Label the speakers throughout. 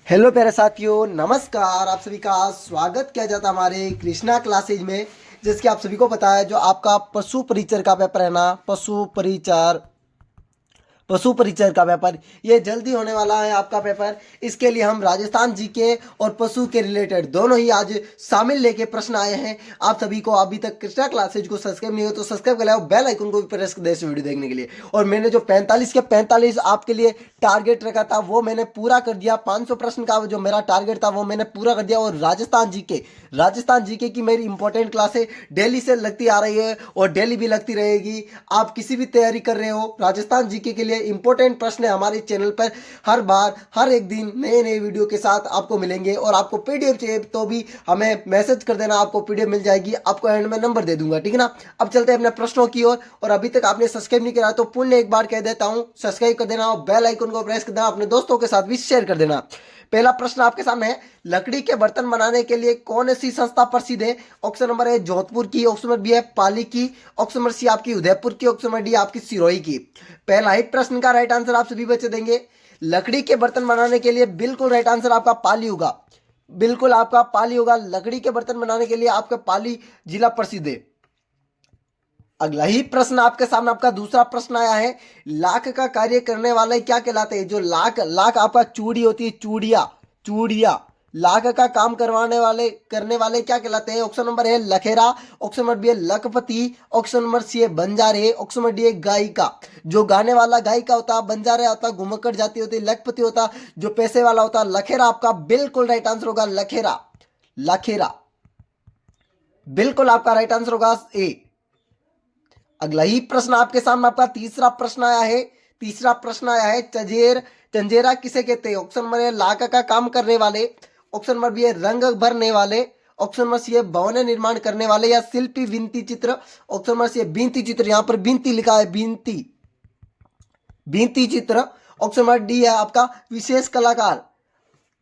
Speaker 1: Hello प्यारे साथियों, नमस्कार। आप सभी का स्वागत किया जाता है हमारे कृष्णा क्लासेज में। जिसके आप सभी को पता है, जो आपका पशु परिचर का पेपर है ना, पशु परिचर का पेपर, ये जल्दी होने वाला है आपका पेपर। इसके लिए हम राजस्थान जीके और पशु के रिलेटेड दोनों ही आज शामिल लेके प्रश्न आए हैं। आप सभी को अभी तक कृष्णा क्लासेज को सब्सक्राइब नहीं हो तो सब्सक्राइब कर लें, बेल आइकन को भी प्रेस कर दें इस वीडियो देखने के लिए। और मैंने जो 45 के 45 आपके लिए टारगेट रखा था वो मैंने पूरा कर दिया। 500 प्रश्न का जो मेरा टारगेट था वो मैंने पूरा कर दिया। और राजस्थान जीके की मेरी इंपॉर्टेंट क्लासें डेली से लगती आ रही है और डेली भी लगती रहेगी। आप किसी भी तैयारी कर रहे हो, राजस्थान जीके के लिए इंपॉर्टेंट प्रश्न है हमारे चैनल पर हर बार हर एक दिन नए नए वीडियो के साथ आपको मिलेंगे। और आपको पीडीएफ चाहिए तो भी हमें मैसेज कर देना, आपको पीडीएफ मिल जाएगी। आपको एंड में नंबर दे दूंगा, ठीक है ना। अब चलते हैं अपने प्रश्नों की ओर। और अभी तक आपने सब्सक्राइब नहीं करा तो पुण्य एक बार कह देता हूं, सब्सक्राइब कर देना और बेल आइकन को प्रेस कर देना, अपने दोस्तों के साथ भी शेयर कर देना। पहला प्रश्न आपके सामने है, लकड़ी के बर्तन बनाने के लिए कौन सी संस्था प्रसिद्ध है? ऑप्शन नंबर ए जोधपुर की, ऑप्शन नंबर बी है पाली की, ऑप्शन नंबर सी आपकी उदयपुर की, ऑप्शन नंबर डी आपकी सिरोही की। पहला ही प्रश्न का राइट आंसर आप सभी बच्चे देंगे। लकड़ी के बर्तन बनाने के लिए बिल्कुल राइट आंसर आपका पाली होगा। बिल्कुल आपका पाली होगा। लकड़ी के बर्तन बनाने के लिए आपका पाली जिला प्रसिद्ध है। अगला ही प्रश्न आपके सामने, आपका दूसरा प्रश्न आया है, लाख का कार्य करने वाले क्या कहलाते हैं? जो लाख लाख आपका चूड़ी होती है, चूड़िया चूड़िया लाख का काम करने वाले क्या कहलाते हैं? ऑप्शन नंबर है लखेरा, ऑप्शन नंबर बी है लखपति, ऑप्शन नंबर सी है बंजारे, ऑप्शन नंबर डी है गायिका। जो गाने वाला गायिका होता है बंजारे होता, घुमक्कड़ जाती होती लखपति होता, जो पैसे वाला होता लखेरा। आपका बिल्कुल राइट आंसर होगा लखेरा। लखेरा बिल्कुल आपका राइट आंसर होगा ए। अगला ही प्रश्न आपके सामने, आपका तीसरा प्रश्न आया है। चंजेरा किसे कहते हैं? ऑप्शन नंबर ए लाख का काम करने वाले, ऑप्शन नंबर बी है रंग भरने वाले, ऑप्शन नंबर सी है भवन निर्माण करने वाले, या शिल्पी विनती चित्र, ऑप्शन नंबर सी है बींती चित्र। यहां पर बींती लिखा है, बींती बींती चित्र। ऑप्शन नंबर डी है आपका विशेष कलाकार।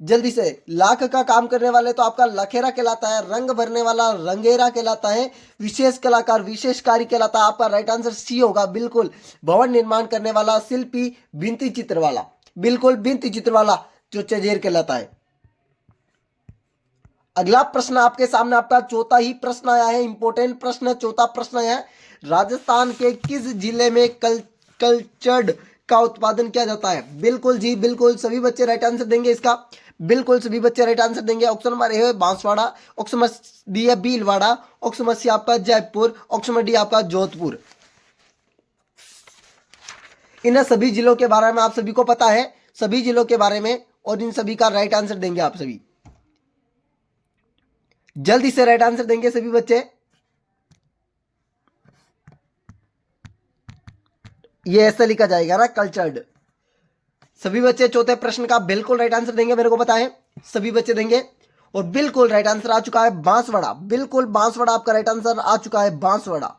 Speaker 1: जल्दी से, लाख का काम करने वाले तो आपका लखेरा कहलाता है, रंग भरने वाला रंगेरा कहलाता है, विशेष कलाकार विशेषकारी कहलाता है। आपका राइट आंसर सी होगा बिल्कुल। भवन निर्माण करने वाला शिल्पी भित्ति चित्र वाला, बिल्कुल भित्ति चित्र वाला जो चजेर कहलाता है। अगला प्रश्न आपके सामने, आपका चौथा ही प्रश्न आया है, इंपॉर्टेंट प्रश्न, चौथा प्रश्न है, राजस्थान के किस जिले में कल्चर्ड का उत्पादन किया जाता है? बिल्कुल जी बिल्कुल, सभी बच्चे राइट आंसर देंगे इसका। बिल्कुल सभी बच्चे राइट आंसर देंगे। ऑप्शन नंबर ए है बांसवाड़ा, ऑप्शन नंबर बी है भीलवाड़ा, ऑप्शन नंबर सी आपका जयपुर, ऑप्शन नंबर डी आपका जोधपुर। इन सभी जिलों के बारे में आप सभी को पता है, सभी जिलों के बारे में, और इन सभी का राइट आंसर देंगे आप सभी। जल्दी से राइट आंसर देंगे सभी बच्चे। ये ऐसा लिखा जाएगा ना, कल्चर्ड। सभी बच्चे चौथे प्रश्न का बिल्कुल राइट आंसर देंगे, मेरे को पता है सभी बच्चे देंगे। और बिल्कुल राइट आंसर आ चुका है बांसवाड़ा। बिल्कुल बांसवाड़ा आपका राइट आंसर आ चुका है, बांसवाड़ा।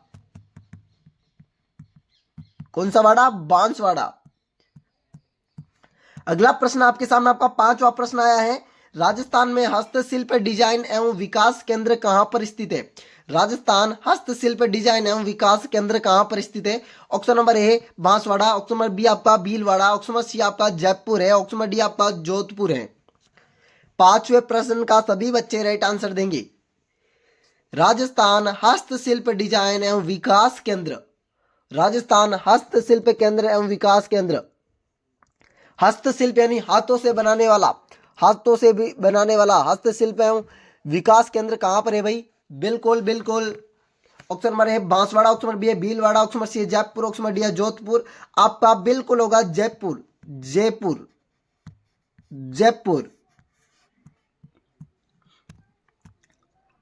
Speaker 1: कौन सा वाड़ा? बांसवाड़ा। अगला प्रश्न आपके सामने, आपका पांचवा प्रश्न आया है, राजस्थान में हस्तशिल्प डिजाइन एवं विकास केंद्र कहां पर स्थित है? राजस्थान हस्तशिल्प डिजाइन एवं विकास केंद्र कहां पर स्थित है? Option number A Banswara, option number B आपका भीलवाड़ा, ऑप्शन नंबर सी आपका जयपुर है, ऑप्शन नंबर डी आपका जोधपुर है। पांचवें प्रश्न का सभी बच्चे राइट आंसर देंगे। राजस्थान हस्तशिल्प डिजाइन एवं विकास केंद्र, राजस्थान हस्तशिल्प केंद्र एवं विकास केंद्र। हस्तशिल्प यानी हाथों से बनाने वाला, हाथों से भी बनाने वाला हस्तशिल्प एवं विकास केंद्र कहां पर है भाई? बिल्कुल बिल्कुल, ऑप्शन नंबर है बांसवाड़ा, ऑप्शन नंबर बी है भीलवाड़ा, ऑप्शन नंबर सी है जयपुर, ऑप्शन नंबर डी है जोधपुर। आपका बिल्कुल होगा जयपुर। जयपुर जयपुर।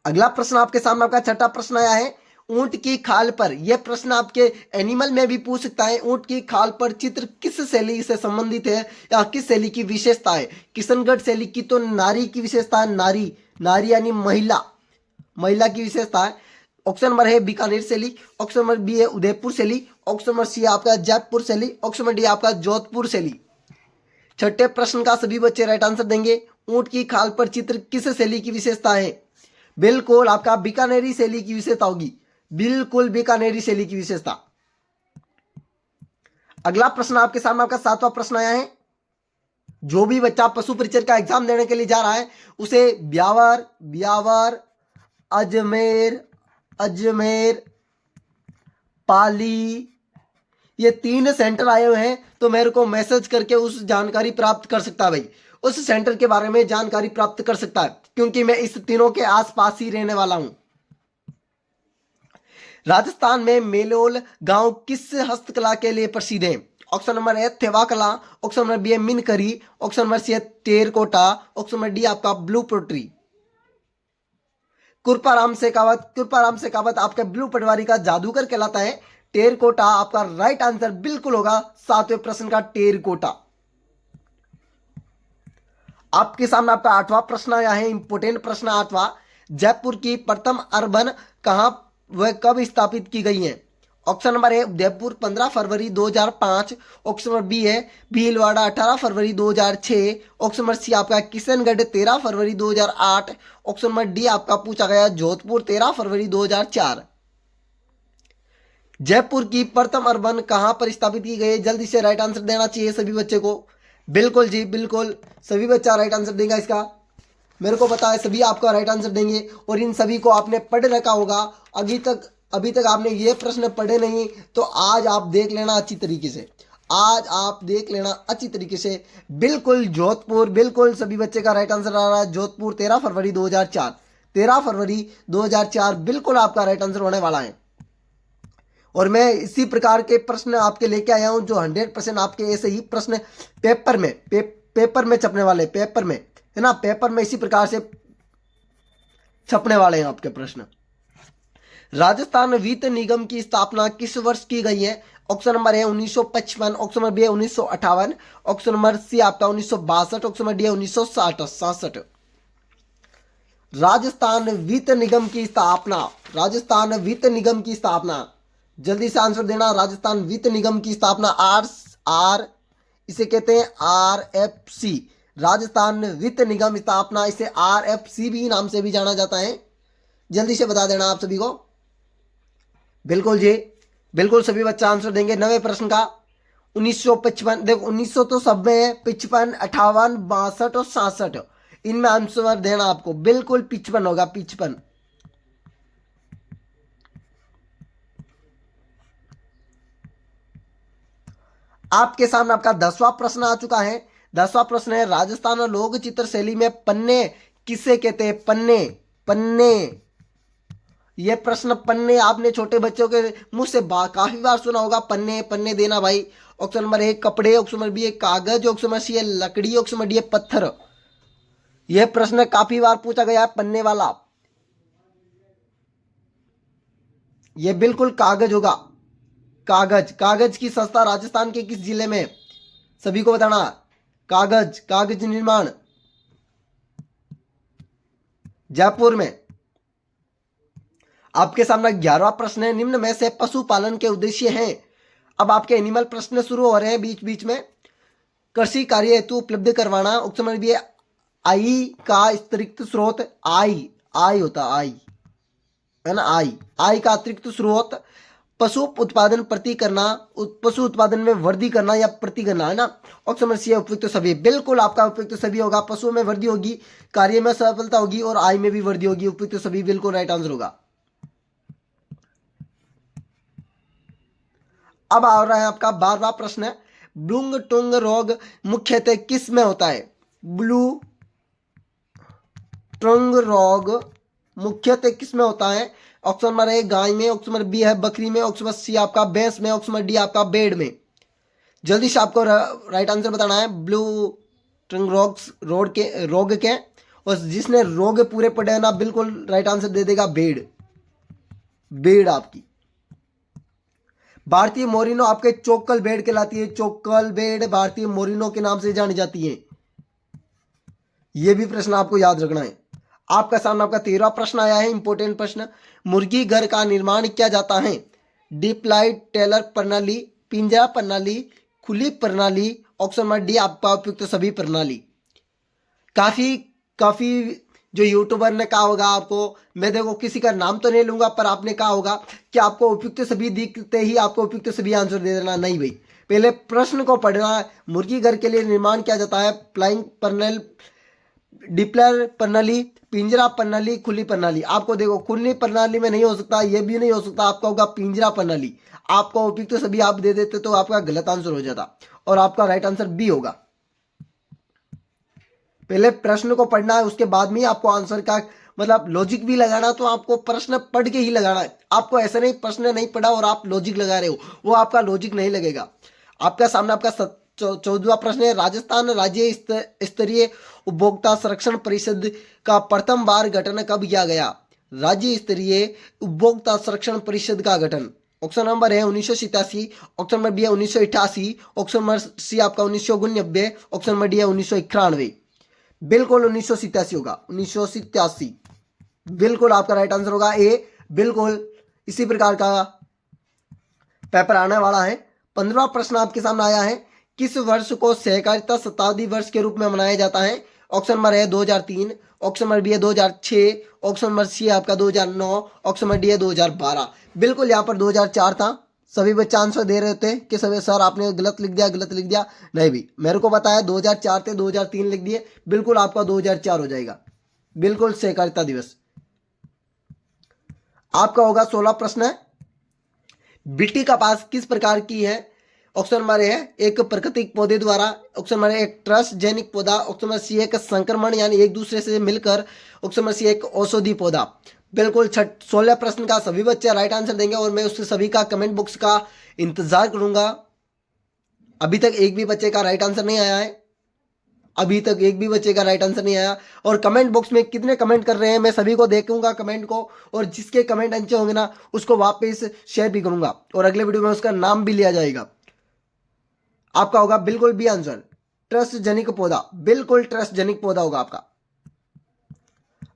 Speaker 1: अगला प्रश्न आपके सामने, आपका छठा प्रश्न आया है, ऊंट की खाल पर, यह प्रश्न आपके एनिमल में भी पूछ सकता है, ऊंट की खाल पर चित्र किस शैली से संबंधित है या किस शैली की विशेषता है? किशनगढ़ शैली की तो नारी की विशेषता है, नारी, नारी यानी महिला, महिला की विशेषता है। ऑप्शन नंबर है बीकानेर शैली, ऑप्शन नंबर बी है उदयपुर शैली, ऑप्शन नंबर सी आपका जयपुर शैली, ऑप्शन नंबर डी आपका जोधपुर शैली। छठे प्रश्न का सभी बच्चे राइट आंसर देंगे। ऊंट की खाल पर चित्र किस शैली की विशेषता है? बिल्कुल आपका बीकानेरी शैली की विशेषता होगी, बिल्कुल बीकानेरी शैली की विशेषता। अगला प्रश्न आपके सामने, आपका सातवां प्रश्न आया है, जो भी बच्चा पशु परिचर का एग्जाम देने के लिए जा रहा है उसे ब्यावर, ब्यावर, अजमेर, अजमेर, पाली, ये 3 सेंटर आए हुए हैं, तो मेरे को मैसेज करके उस जानकारी प्राप्त कर सकता है भाई, उस सेंटर के बारे में जानकारी प्राप्त कर सकता है, क्योंकि मैं इस तीनों के आसपास ही रहने वाला हूं। राजस्थान में मेलोल गांव किस हस्तकला के लिए प्रसिद्ध है? ऑप्शन नंबर ए थेवा कला, ऑप्शन नंबर बी है मिनकरी, ऑप्शन नंबर सी है टेरकोटा, ऑप्शन नंबर डी आपका ब्लू पोट्री। कृपाराम शेखावत आपके ब्लू पटवारी का जादूगर कहलाता है। टेरकोटा आपका राइट आंसर बिल्कुल होगा, 7वें प्रश्न का टेरकोटा। आपके सामने आपका 8वां प्रश्न आया है, इंपोर्टेंट प्रश्न 8वां। जयपुर की प्रथम अर्बन कहां व कब स्थापित की गई है? ऑप्शन नंबर ए उदयपुर 15 फरवरी 2005, ऑप्शन नंबर बी है भीलवाड़ा 18 फरवरी 2006, ऑप्शन नंबर सी आपका किशनगढ़ 13 फरवरी 2008, ऑप्शन नंबर डी आपका पूछा गया जोधपुर 13 फरवरी 2004। जयपुर की प्रथम अर्बन कहां पर स्थापित की गई? जल्दी से राइट आंसर देना चाहिए सभी बच्चे को। बिल्कुल जी बिल्कुल, सभी बच्चा राइट आंसर देगा इसका, मेरे को पता है सभी आपका राइट आंसर देंगे। और इन सभी को आपने पढ़ रखा होगा, अभी तक आपने ये प्रश्न पढ़े नहीं तो आज आप देख लेना अच्छी तरीके से, आज आप देख लेना अच्छी तरीके से। बिल्कुल जोधपुर, बिल्कुल सभी बच्चे का राइट आंसर आ रहा है जोधपुर 13 फरवरी 2004, 13 फरवरी 2004 बिल्कुल आपका राइट आंसर होने वाला है। और मैं इसी प्रकार के प्रश्न आपके लेके आया हूं जो 100% आपके ऐसे ही प्रश्न पेपर में पेपर में छपने वाले, पेपर में है ना, पेपर में इसी प्रकार से छपने वाले हैं आपके प्रश्न। राजस्थान वित्त निगम की स्थापना किस वर्ष की गई है? ऑप्शन नंबर है 1955, ऑप्शन नंबर बी है 1958, ऑप्शन नंबर सी आपका 1962, ऑप्शन नंबर डी है 1967। राजस्थान वित्त निगम की स्थापना, राजस्थान वित्त निगम की स्थापना, जल्दी से आंसर देना। राजस्थान वित्त निगम की स्थापना आर इसे कहते हैं RFC, राजस्थान वित्त निगम स्थापना, इसे RFC भी नाम से भी जाना जाता है। जल्दी से बता देना आप सभी को। बिल्कुल जी बिल्कुल, सभी बच्चा आंसर देंगे। 9वें प्रश्न का 1955, देखो 1900 तो सब में है, 55, 58, 62 और 67, इनमें आंसर देना आपको। बिल्कुल 55 होगा, 55। आपके सामने आपका 10वां प्रश्न आ चुका है। 10वां प्रश्न है राजस्थान लोक चित्र शैली में पन्ने किसे कहते हैं? पन्ने, पन्ने, यह प्रश्न पन्ने आपने छोटे बच्चों के मुंह से काफी बार सुना होगा, पन्ने पन्ने देना भाई। ऑप्शन नंबर ए कपड़े, ऑप्शन नंबर बी है कागज, ऑप्शन नंबर सी है लकड़ी, ऑप्शन नंबर डी है पत्थर। यह प्रश्न काफी बार पूछा गया है, पन्ने वाला। यह बिल्कुल कागज होगा, कागज। कागज की संस्था राजस्थान के किस जिले में? सभी को बताना। कागज, कागज निर्माण जयपुर में। आपके सामने 11वां प्रश्न है, निम्न में से पशुपालन के उद्देश्य हैं। अब आपके एनिमल प्रश्न शुरू हो रहे हैं बीच बीच में। कृषि कार्य हेतु उपलब्ध करवाना, ऑप्शन नंबर बी है आई का अतिरिक्त स्रोत, आई होता आई है ना, आई का अतिरिक्त स्रोत, पशु उत्पादन प्रति करना, पशु उत्पादन में वृद्धि करना या प्रति करना, है ना। ऑप्शन नंबर सी है उपयुक्त सभी। बिल्कुल आपका उपयुक्त सभी होगा, पशुओं में वृद्धि होगी, कार्य में सफलता होगी और आय में भी वृद्धि होगी। उपयुक्त सभी बिल्कुल राइट आंसर होगा। अब आ रहा है आपका 12वां प्रश्न, ब्लूंग टुंग रोग मुख्यतः किस में होता है? ब्लू टुंग रोग मुख्यतः किस में होता है? ऑप्शन नंबर ए गाय में, ऑप्शन नंबर बी है बकरी में, ऑप्शन नंबर सी आपका भैंस में, ऑप्शन नंबर डी आपका भेड़ में। जल्दी से आपको राइट आंसर बताना है। ब्लू टंग रोग के और जिसने रोग पूरे पढ़े ना बिल्कुल राइट आंसर दे देगा भेड़, भेड़ आपकी। भारतीय मोरिनो आपके चोकल भेड़ कहलाती है, चोकल भेड़ भारतीय मोरिनो के नाम से जानी जाती है। यह भी प्रश्न आपको याद रखना है। आपका सामने आपका 13वां प्रश्न आया है, इंपोर्टेंट प्रश्न, मुर्गी घर का निर्माण किया जाता है? डिप्लाइड टेलर प्रणाली, पिंजरा प्रणाली, खुली प्रणाली, ऑप्शन नंबर डी आपका उपयुक्त सभी प्रणाली। काफी जो यूट्यूबर ने कहा होगा आपको, मैं देखो किसी का नाम तो नहीं लूंगा, पर आपने कहा होगा कि आपको उपयुक्त सभी दिखते ही आपको उपयुक्त सभी आंसर दे देना। नहीं भाई, पहले प्रश्न को पढ़ना है। मुर्गी घर के लिए निर्माण किया जाता है फ्लाइंग प्रणाली, डिप्लर प्रणाली, पिंजरा प्रणाली, खुली प्रणाली। आपको देखो खुली प्रणाली में नहीं हो सकता, ये भी नहीं हो सकता, आपका होगा पिंजरा प्रणाली। आपका उपयुक्त तो सभी आप दे देते तो आपका गलत आंसर हो जाता और आपका राइट आंसर बी होगा। पहले प्रश्न को पढ़ना है, उसके बाद में आपको आंसर का मतलब लॉजिक भी लगाना, तो आपको प्रश्न पढ़ के ही लगाना है। आपको ऐसा नहीं प्रश्न नहीं पढ़ा और आप लॉजिक लगा रहे हो, वो आपका लॉजिक नहीं लगेगा। आपका सामने आपका 14वां प्रश्न है, राजस्थान राज्य स्तरीय उपभोक्ता संरक्षण परिषद का प्रथम बार गठन कब किया गया? राज्य स्तरीय उपभोक्ता संरक्षण परिषद का गठन ऑप्शन नंबर है 1987, ऑप्शन नंबर बी है 1988, ऑप्शन नंबर सी आपका 1989, ऑप्शन नंबर डी है 1991। बिल्कुल 1987 होगा, 1987 बिल्कुल आपका राइट आंसर होगा ए। बिल्कुल इसी प्रकार का पेपर आने वाला है। 15वां प्रश्न आपके सामने आया है, किस वर्ष को सहकारिता शताब्दी वर्ष के रूप में मनाया जाता है? ऑप्शन नंबर है 2003, ऑप्शन नंबर बी है 2006, ऑप्शन नंबर सी आपका 2009, ऑप्शन नंबर डी है 2012। बिल्कुल यहाँ पर 2004 था। सभी बच्चे आंसर दे रहे थे कि सभी सर आपने गलत लिख दिया, गलत लिख दिया। नहीं भी, मेरे को बताया 2004 थे, 2003 लिख दिए। बिल्कुल आपका 2004 हो जाएगा। बिल्कुल सहकारिता दिवस आपका होगा। 16 प्रश्न है, बिट्टी कपास किस प्रकार की है? ऑप्शन नंबर है एक प्राकृतिक पौधे द्वारा, ऑप्शन नंबर एक ट्रांसजेनिक पौधा, ऑप्शन नंबर सी एक संक्रमण यानी एक दूसरे से मिलकर, ऑप्शन नंबर सी एक औषधि पौधा। बिल्कुल 16 प्रश्न का सभी बच्चे राइट आंसर देंगे और मैं उससे सभी का कमेंट बॉक्स का इंतजार करूंगा। अभी तक एक भी बच्चे का राइट आंसर नहीं आया है, अभी तक एक भी बच्चे का राइट आंसर नहीं आया। और कमेंट बॉक्स में कितने कमेंट कर रहे हैं मैं सभी को देखूंगा कमेंट को, और जिसके कमेंट अच्छे होंगे ना उसको वापस शेयर भी करूंगा और अगले वीडियो में उसका नाम भी लिया जाएगा। आपका होगा बिल्कुल बी आंसर, ट्रस्टजनिक पौधा। बिल्कुल ट्रस्टजनिक पौधा होगा आपका।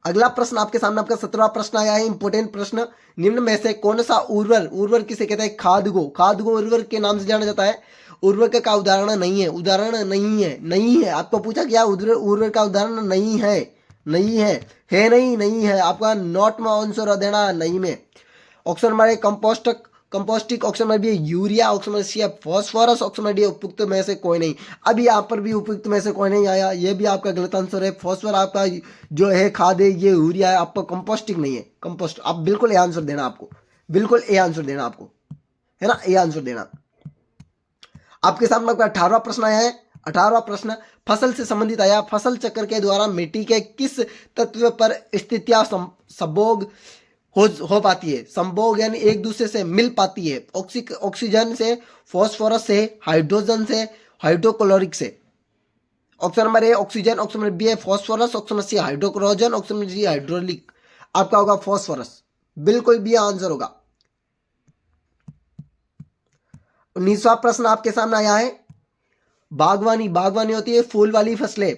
Speaker 1: अगला प्रश्न आपके सामने आपका 17वां प्रश्न आया है, इंपोर्टेंट प्रश्न। निम्न में से कौन सा उर्वरक किसे कहते हैं? खाद को उर्वरक के नाम से जाना जाता है। उर्वरक का उदाहरण नहीं है, उदाहरण नहीं है। आपको पूछा गया उर्वरक का उदाहरण नहीं है, नहीं है। आपका नोट में आंसर देना नहीं में। Option number A compostic, option number B urea, option number C है फॉस्फोरस, ऑप्शन नंबर डी उपयुक्त में से कोई नहीं। अभी यहाँ पर भी उपयुक्त में से कोई नहीं आया, ये भी आपका गलत आंसर है। फॉस्फोरस आपका जो है खाद है, ये यूरिया है, आपका कंपोस्टिक नहीं है। कंपोस्ट आप बिल्कुल ए आंसर देना, आपको बिल्कुल ए आंसर देना, आपको है ना, ए आंसर देना। आपके सामने आपका 18वां प्रश्न आया है। 18वां प्रश्न फसल से संबंधित आया। फसल चक्र के द्वारा मिट्टी के किस तत्व पर स्थितियां संभोग हो पाती है? संभोग यानी एक दूसरे से मिल पाती है। ऑक्सीजन से, फास्फोरस से, हाइड्रोजन से, हाइड्रोक्लोरिक से। Option number A oxygen, option number B है phosphorus, option number C hydroclogen, option number C hydraulic. आपका होगा फास्फोरस। बिल्कुल बी आंसर होगा। 19वां प्रश्न आपके सामने आया है। बागवानी होती है फूल वाली फसलें।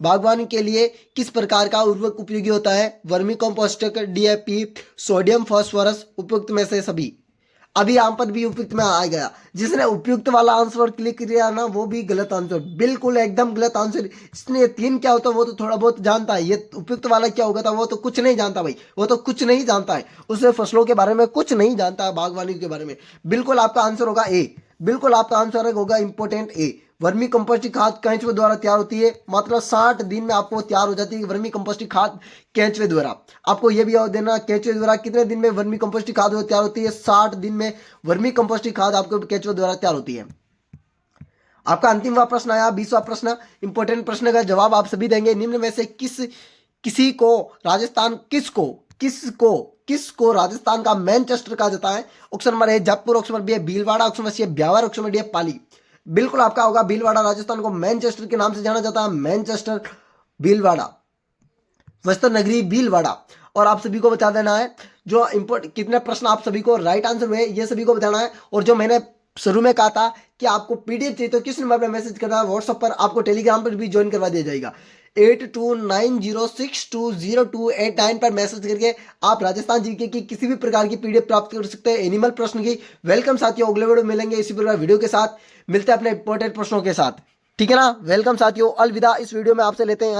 Speaker 1: बागवानी के लिए किस प्रकार का उर्वरक उपयोगी होता है? Vermi compost, DAP, sodium phosphorus, उपयुक्त में से सभी। अभी यहाँ पर भी उपयुक्त में आ गया। जिसने उपयुक्त वाला आंसर क्लिक किया ना वो भी गलत आंसर, बिल्कुल एकदम गलत आंसर। इसने 3 क्या होता है वो तो थोड़ा बहुत जानता है, ये उपयुक्त वाला क्या होगा था वो तो कुछ नहीं जानता भाई, वो तो कुछ नहीं जानता है, उसे फसलों के बारे में कुछ नहीं जानता है, बागवानी के बारे में। बिल्कुल आपका आंसर होगा ए। बिल्कुल आपका आंसर होगा इंपोर्टेंट ए। वर्मी कंपोस्टिक खाद केंचुए द्वारा तैयार होती है। मात्र 60 दिन में आपको तैयार हो जाती है वर्मी कंपोस्टिक खाद केंचुए द्वारा। आपको यह भी याद देना केंचुए द्वारा कितने दिन में वर्मी कंपोस्टिक खाद तैयार होती है? 60 दिन में वर्मी कंपोस्टिक खाद आपको केंचुए द्वारा तैयार होती है। आपका अंतिमवां प्रश्न आया, 20वां प्रश्न। इंपोर्टेंट प्रश्न का जवाब आप सभी देंगे। निम्न में से किसी को राजस्थान किसको राजस्थान का मैनचेस्टर कहा जाता है? Option number A Jaipur, option number B है भीलवाड़ा, ऑप्शन नंबर सी है ब्यावर, ऑप्शन नंबर डी है पाली। बिल्कुल आपका होगा भीलवाड़ा। राजस्थान को मैनचेस्टर के नाम से जाना जाता है। मैनचेस्टर, भीलवाड़ा, वस्त्र नगरी भीलवाड़ा। और आप सभी को बता देना है जो कितने प्रश्न आप सभी को राइट आंसर हुए ये सभी को बताना है। और जो मैंने शुरू में कहा था कि आपको पीडीएफ चाहिए तो किस नंबर पर मैसेज करना है? व्हाट्सएप पर, आपको टेलीग्राम पर भी ज्वाइन करवा दिया जाएगा। 8290620289 पर मैसेज करके आप राजस्थान जीके की किसी भी प्रकार की पीडीएफ प्राप्त कर सकते हैं, एनिमल प्रश्न की। वेलकम साथियों, अगले वीडियो मिलेंगे इसी प्रकार वीडियो के साथ, मिलते हैं अपने इंपॉर्टेंट प्रश्नों के साथ, ठीक है ना। वेलकम साथियों, अलविदा। इस वीडियो में आपसे लेते हैं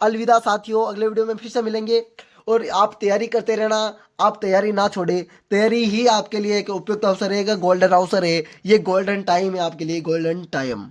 Speaker 1: अलविदा साथियों, अगले वीडियो में फिर से मिलेंगे। और आप तैयारी करते रहना, आप तैयारी ना छोड़े। तैयारी ही आपके लिए एक उपयुक्त अवसर है, गोल्डन अवसर है, ये गोल्डन टाइम है आपके लिए, गोल्डन टाइम।